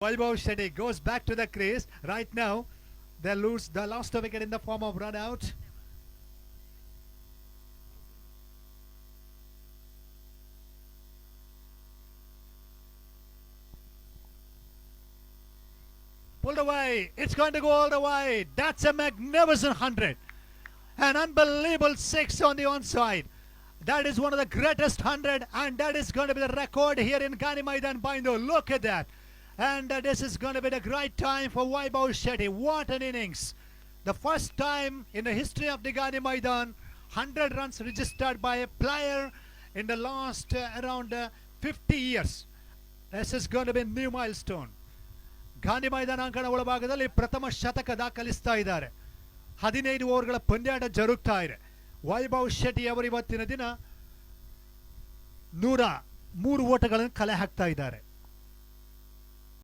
Vaibhav Shetty goes back to the crease. Right now, they lose the last wicket in the form of run out. Pulled away. It's going to go all the way. That's a magnificent 100. An unbelievable 6 on the onside. That is one of the greatest 100, and that is going to be the record here in Gani Maidan Bindu. Look at that. And this is going to be the great time for Vaibhav Shetty. What an innings. The first time in the history of the Gani Maidan, 100 runs registered by a player in the last around 50 years. This is going to be a new milestone. Gandhi ಮೈದಾನಾಂಗಣ ಒಳಭಾಗದಲ್ಲಿ ಪ್ರಥಮ ಶತಕ ದಾಖಲಿಸ್ತಾ ಇದ್ದಾರೆ. 15 ಓವರ್ಗಳ ಪಂದ್ಯಾಟ ಜರುಗ್ತಾ ಇದೆ. ವೈಭವ್ ಶೆಟ್ಟಿ ಅವರು ಇವತ್ತಿನ ದಿನ 103 ಓಟಗಳನ್ನು ಕಲೆ ಹಾಕ್ತಾ ಇದ್ದಾರೆ.